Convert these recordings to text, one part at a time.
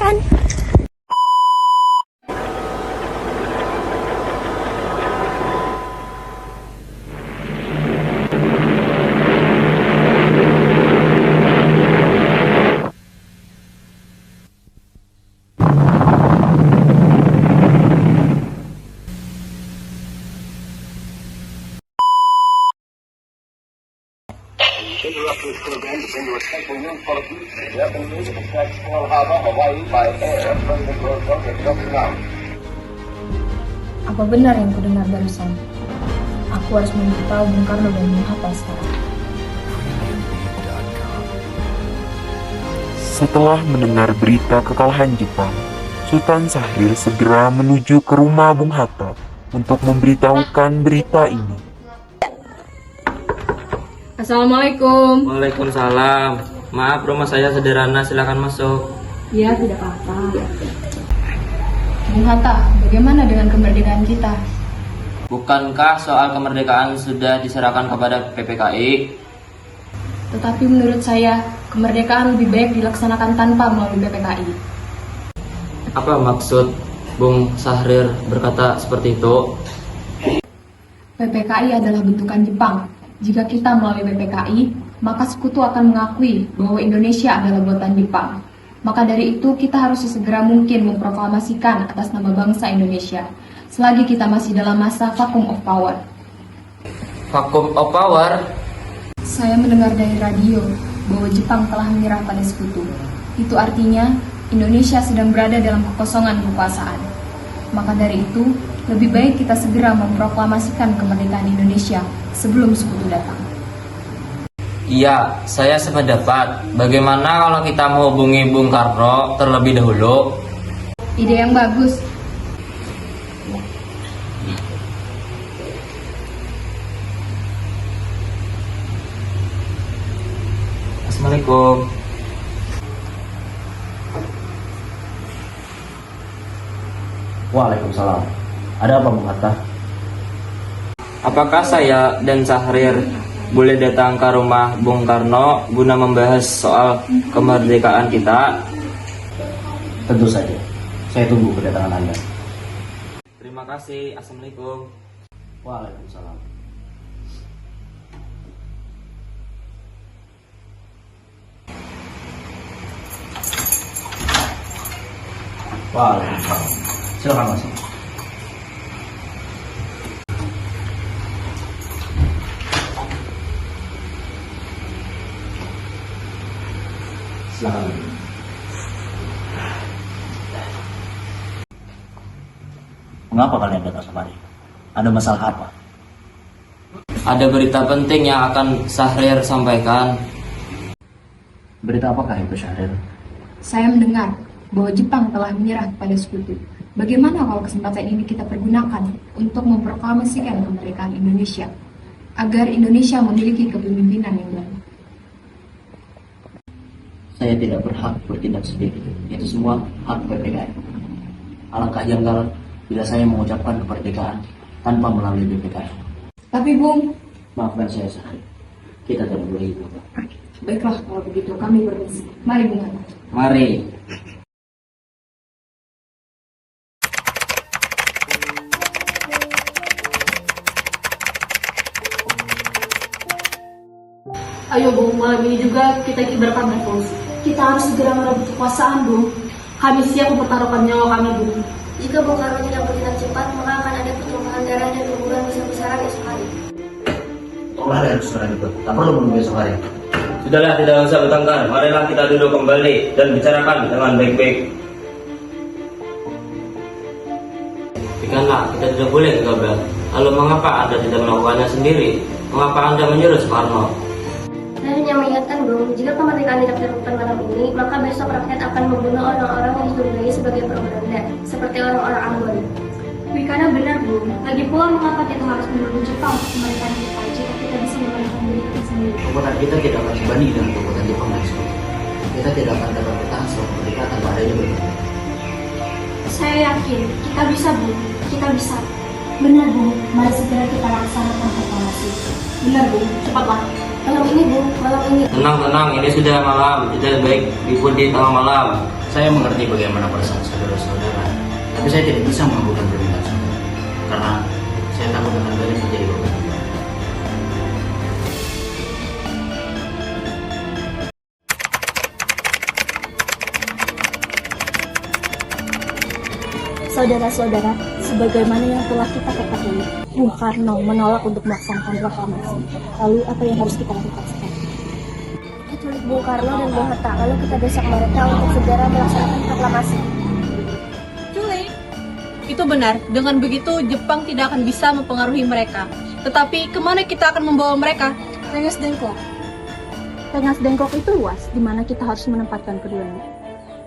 kemerdekaan. Interrupt this program to bring you a special news bulletin. Weapon news attacks Pearl Harbor, Hawaii by air. President Roosevelt has just announced. Apa benar yang kudengar barusan? Aku harus memberitahu Bung Karno dan Bung Hatta sekarang. Setelah mendengar berita kekalahan Jepang, Sultan Syahrir segera menuju ke rumah Bung Hatta untuk memberitahukan berita ini. Assalamualaikum. Waalaikumsalam. Maaf, rumah saya sederhana, silakan masuk. Ya, tidak apa-apa. Bung Hatta, bagaimana dengan kemerdekaan kita? Bukankah soal kemerdekaan sudah diserahkan kepada PPKI? Tetapi menurut saya, kemerdekaan lebih baik dilaksanakan tanpa melalui PPKI. Apa maksud Bung Syahrir berkata seperti itu? PPKI adalah bentukan Jepang. Jika kita melalui PPKI, maka sekutu akan mengakui bahwa Indonesia adalah buatan Jepang. Maka dari itu, kita harus sesegera mungkin memproklamasikan atas nama bangsa Indonesia, selagi kita masih dalam masa vacuum of power. Vacuum of power? Saya mendengar dari radio bahwa Jepang telah menyerah pada sekutu. Itu artinya, Indonesia sedang berada dalam kekosongan kekuasaan. Maka dari itu, lebih baik kita segera memproklamasikan kemerdekaan Indonesia sebelum sekutu datang. Iya, saya sependapat. Bagaimana kalau kita menghubungi Bung Karno terlebih dahulu? Ide yang bagus. Assalamualaikum. Waalaikumsalam. Ada apa, Bung Hatta? Apakah saya dan Syahrir boleh datang ke rumah Bung Karno guna membahas soal kemerdekaan kita? Tentu saja. Saya tunggu kedatangan Anda. Terima kasih. Assalamualaikum. Waalaikumsalam. Waalaikumsalam. Silakan masuk. Silakan. Mengapa kalian datang kemari? Ada masalah apa? Ada berita penting yang akan Syahrir sampaikan. Berita apakah itu, Syahrir? Saya mendengar bahwa Jepang telah menyerah kepada sekutu. Bagaimana kalau kesempatan ini kita pergunakan untuk memproklamasikan kemerdekaan Indonesia, agar Indonesia memiliki kepemimpinan yang baru? Saya tidak berhak bertindak sendiri. Itu semua hak PPKI. Alangkah janggal bila saya mengucapkan kemerdekaan tanpa melalui PPKI. Tapi Bung, Maafkan saya, Syahrir. Kita tidak boleh itu. baiklah kalau begitu kami permisi. Mari Bung Hatta. Mari. Ayo Bung, malam ini juga kita ibaratkan Bos. Kita harus segera merebut kekuasaan, Bung. Kami siap mempertaruhkan nyawa kami, Bung. Jika Bung Karno tidak bertindak cepat, maka akan ada pertumpahan darah dan kuburan besar-besaran esok hari. Tolong hari harus segera dibuat. Tak perlu menunggu esok hari. Sudahlah, tidak usah bertengkar. Marilah kita duduk kembali dan bicarakan dengan baik-baik. Bukanlah, kita tidak boleh gegabah. Lalu mengapa Anda tidak melakukannya sendiri? Mengapa Anda menyuruh Soekarno? Saya hanya mengingatkan Bung, jika kemerdekaan tidak dilakukan malam ini, maka besok rakyat akan membunuh orang-orang yang dicurigai sebagai propaganda, seperti orang-orang Ambon. Karena benar, Bung. Lagi pula, mengapa kita harus menunggu Jepang untuk kemerdekaan kita jika kita bisa memerintahkan diri kita sendiri? Kekuatan kita tidak akan sebanding dengan kekuatan Jepang dan Sekutu. Kita tidak akan dapat bertahan selama kemerdekaan tanpa adanya berbeda. Saya yakin, kita bisa, Bung. Kita bisa. Benar, Bung. Mari segera kita laksanakan proklamasi. Benar, Bung. Cepatlah. Malam ini, Bung. Malam ini. Tenang, ini sudah malam. Tidak baik ribut di tengah malam. Saya mengerti bagaimana perasaan saudara-saudara, tapi saya tidak bisa mengabulkan permintaan saudara karena saya takut akan kalian menjadi korban. Saudara-saudara, sebagaimana yang telah kita ketahui, Bung Karno menolak untuk melaksanakan proklamasi. Lalu apa yang harus kita lakukan sekarang? Kita culik Bung Karno dan Bung Hatta, lalu kita desak mereka untuk segera melaksanakan proklamasi. Culik. Itu benar, dengan begitu Jepang tidak akan bisa mempengaruhi mereka. Tetapi kemana kita akan membawa mereka? Rengas Dengklok. Rengas Dengklok itu luas, di mana kita harus menempatkan keduanya.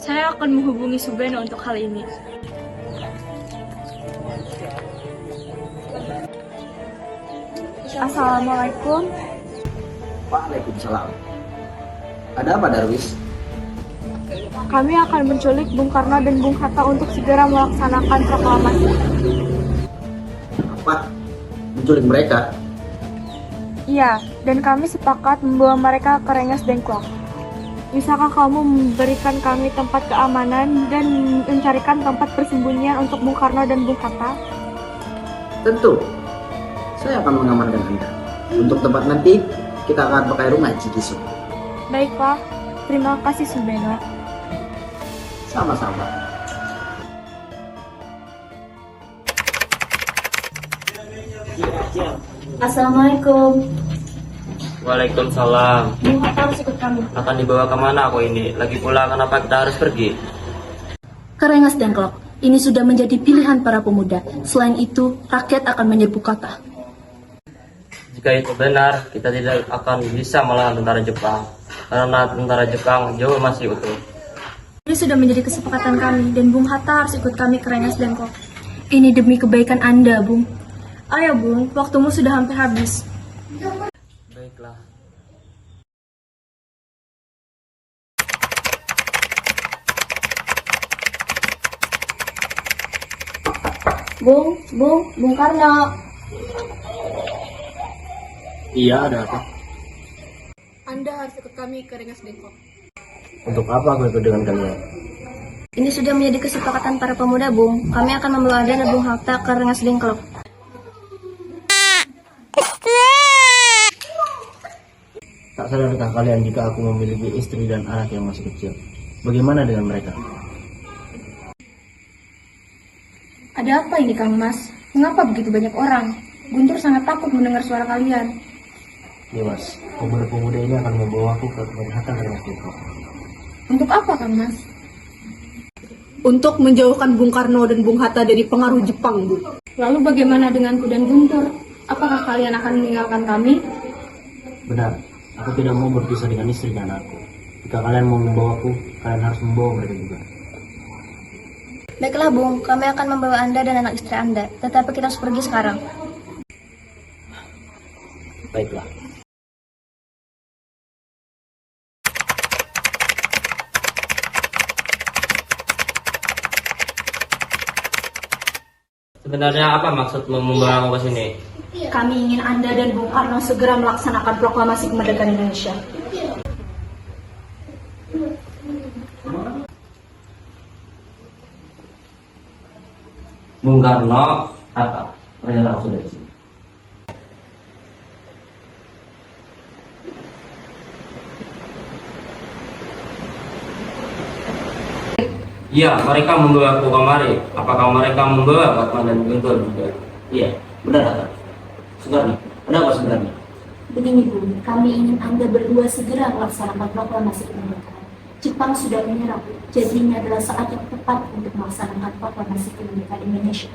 Saya akan menghubungi Subeno untuk hal ini. Assalamualaikum. Waalaikumsalam. Ada apa, Darwis? Kami akan menculik Bung Karno dan Bung Hatta untuk segera melaksanakan proklamasi. Apa? Menculik mereka? Iya, dan kami sepakat membawa mereka ke Rengas Dengklok. Bisakah kamu memberikan kami tempat keamanan dan mencarikan tempat persembunyian untuk Bung Karno dan Bung Hatta? Tentu. Saya akan mengamankan Anda. Untuk tempat nanti, kita akan pakai rumah Cikisu. Baiklah, terima kasih Subeno. Sama-sama. Assalamualaikum. Waalaikumsalam. Bung Hatta harus ikut kami. Akan dibawa kemana aku ini? Lagi pula kenapa kita harus pergi? Ke Rengas Dengklok. Ini sudah menjadi pilihan para pemuda. Selain itu, rakyat akan menyerbu kota. Jika itu benar, kita tidak akan bisa melawan tentara Jepang. Karena tentara Jepang jauh masih utuh. Ini sudah menjadi kesepakatan kami dan Bung Hatta harus ikut kami ke Rengas Dengklok. Ini demi kebaikan Anda, Bung. Ayo, Bung, waktumu sudah hampir habis. Baiklah. Bung Karno. Iya, ada apa? Anda harus ikut kami ke Rengas Dengklok. Untuk apa aku ikut dengan kalian? Ini sudah menjadi kesepakatan para pemuda, Bung. Kami akan membawa Anda dan Bung Hatta ke Rengas Dengklok. Tak sadarkah kalian jika aku memiliki istri dan anak yang masih kecil? Bagaimana dengan mereka? Ada apa ini, Kang Mas? Mengapa begitu banyak orang? Guntur sangat takut mendengar suara kalian. Nimas, pemuda-pemuda ini akan membawaku ke Hatta Rengas Dengklok. Untuk apa, Kang Mas? Untuk menjauhkan Bung Karno dan Bung Hatta dari pengaruh Jepang, Bu. Lalu bagaimana denganku dan Guntur? Apakah kalian akan meninggalkan kami? Benar, aku tidak mau berpisah dengan istri dan anakku. Jika kalian mau membawaku, kalian harus membawa mereka juga. Baiklah, Bung. Kami akan membawa Anda dan anak istri Anda. Tetapi kita harus pergi sekarang. Baiklah. Sebenarnya apa maksud membawa aku ke sini? Kami ingin Anda dan Bung Karno segera melaksanakan proklamasi kemerdekaan Indonesia. Bung Karno, apa? Rela aku sudah di sini. Iya, mereka membawa aku kemari. Apakah mereka membawa Batman dan Guntur juga? Iya, benar Hatta. Sugarni, ada apa sebenarnya? Begini Bu, kami ingin Anda berdua segera melaksanakan proklamasi kemerdekaan. Jepang sudah menyerah, jadi ini adalah saat yang tepat untuk melaksanakan proklamasi kemerdekaan Indonesia.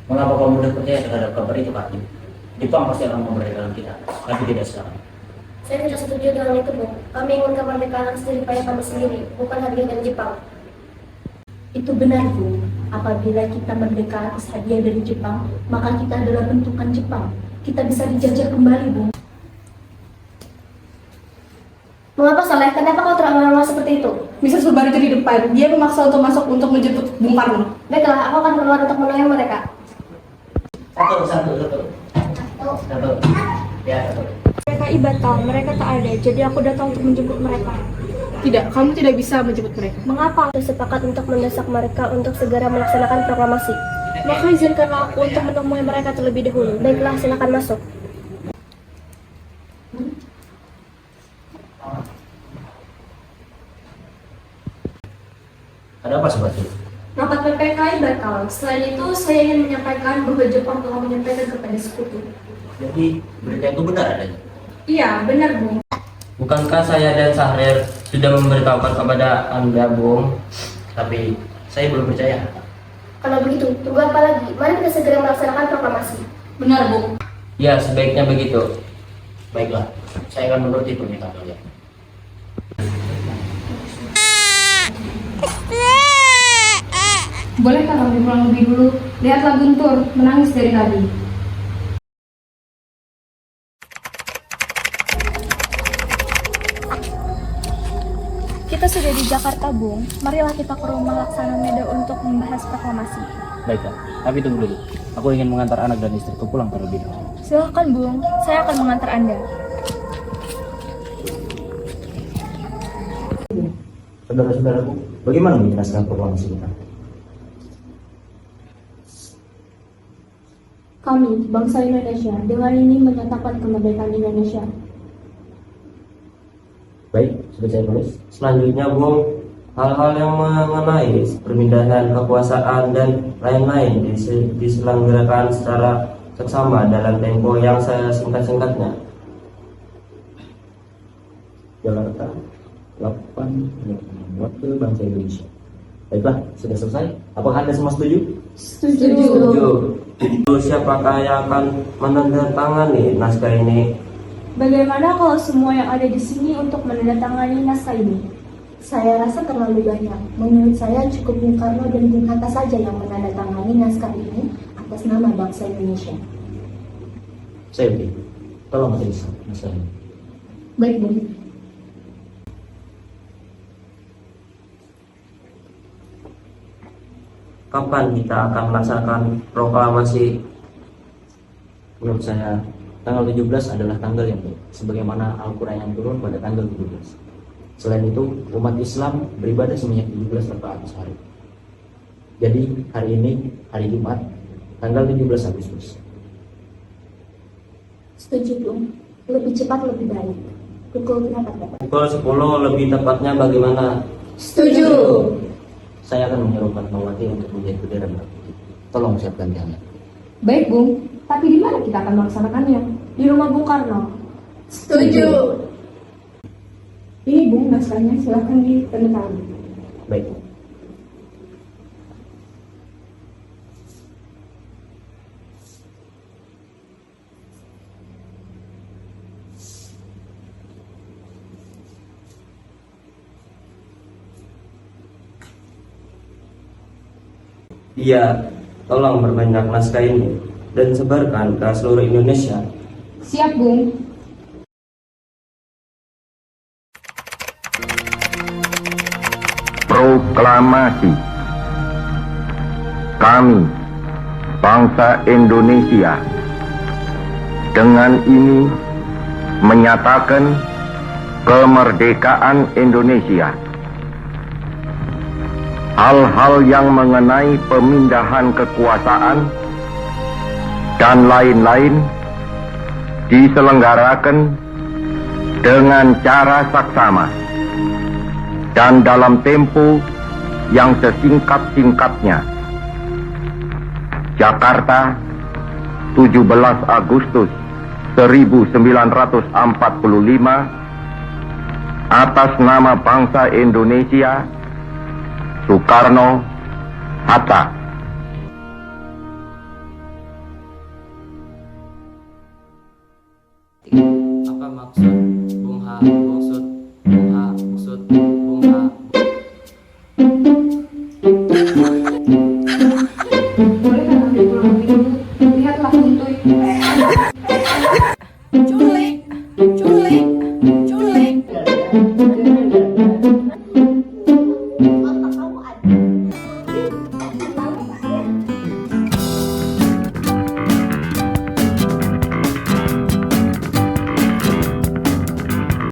Mengapa kamu mudah percaya terhadap kabar itu, Pak? Jepang pasti akan memerdekakan kita, tapi tidak sekarang. Saya tidak setuju dengan itu, Bung. Kami ingin kemerdekaan sendiri payah kami sendiri, bukan hadiah dari Jepang. Itu benar Bu, apabila kita merdeka atas hadiah dari Jepang, maka kita adalah bentukan Jepang. Kita bisa dijajah kembali Bu. Mengapa Saleh? Kenapa kau terang-terangan seperti itu? Bisa Subari itu di depan, dia memaksa untuk masuk untuk menjemput Bung Karno. Baiklah, aku akan keluar untuk menolong mereka. Satu. Ya, PKI batal, mereka tak ada, jadi aku datang untuk menjemput mereka. Tidak, kamu tidak bisa menjemput mereka. Mengapa? Aku sepakat untuk mendesak mereka untuk segera melaksanakan proklamasi. Maka izinkanlah aku untuk menemui mereka terlebih dahulu. Baiklah, silakan masuk. ada apa sebetulnya? Rapat PPKI batal. Selain itu, saya ingin menyampaikan bahwa Jepang telah menyampaikan kepada sekutu. Jadi berita itu benar adanya? Iya, benar, Bung. Bukankah saya dan Sahrir sudah memberitahukan kepada Anda, Bung? Tapi saya belum percaya. Kalau begitu, tunggu apa lagi? Mari kita segera melaksanakan proklamasi. Benar, Bung. Ya, sebaiknya begitu. Baiklah, saya akan menuruti permintaan kalian. Bolehkah kami pulang lebih dulu? Lihatlah Guntur, menangis dari tadi. Kita sudah di Jakarta, Bung. Marilah kita ke rumah Laksana Medan untuk membahas proklamasi. Baiklah, tapi tunggu dulu. Aku ingin mengantar anak dan istriku pulang terlebih dahulu. Silahkan, Bung. Saya akan mengantar Anda. Saudara-saudaraku, bagaimana menjelaskan proklamasi kita? Kami, bangsa Indonesia, dengan ini menyatakan kemerdekaan Indonesia. Baik, sudah saya tulis. Selanjutnya, Bung, hal-hal yang mengenai perpindahan kekuasaan dan lain-lain diselenggarakan secara seksama dalam tempo yang sesingkat-singkatnya. Jakarta, 8 Wakil Bangsa Indonesia. Baiklah, sudah selesai. Apakah Anda semua setuju? Setuju. Siapakah yang akan menandatangani naskah ini? Bagaimana kalau semua yang ada di sini untuk menandatangani naskah ini? Saya rasa terlalu banyak. Menurut saya cukup Bung Karno dan Bung Hatta saja yang menandatangani naskah ini atas nama bangsa Indonesia. Saya oke. Tolong tulis naskah ini. Baik, Bung. Kapan kita akan melaksanakan proklamasi? Menurut saya, tanggal 17 adalah tanggal yang baik, sebagaimana Al-Quran yang turun pada tanggal 17. Selain itu, umat Islam beribadah sebanyak 17 rakaat sehari. Jadi, hari ini, hari Jumat, tanggal 17 Agustus. Setuju, Bung. Lebih cepat lebih baik. Pukul berapa, Pak? Pukul 10 lebih tepatnya bagaimana? Setuju. Saya akan menyerukan Mawati untuk menjadi bendera merah putih. Tolong siapkan jalan. Baik, Bung. Tapi di mana kita akan melaksanakannya? Di rumah Bung Karno. Setuju. Ini, Bung, naskahnya. Silahkan ditandatangani. Baik. Iya, tolong perbanyak naskah ini dan sebarkan ke seluruh Indonesia. Siap, Bung. Proklamasi. Kami, bangsa Indonesia, dengan ini menyatakan kemerdekaan Indonesia. Hal-hal yang mengenai pemindahan kekuasaan dan lain-lain diselenggarakan dengan cara saksama dan dalam tempo yang sesingkat-singkatnya. Jakarta, 17 Agustus 1945, atas nama bangsa Indonesia, Soekarno, Hatta. Apa maksud Bung Ha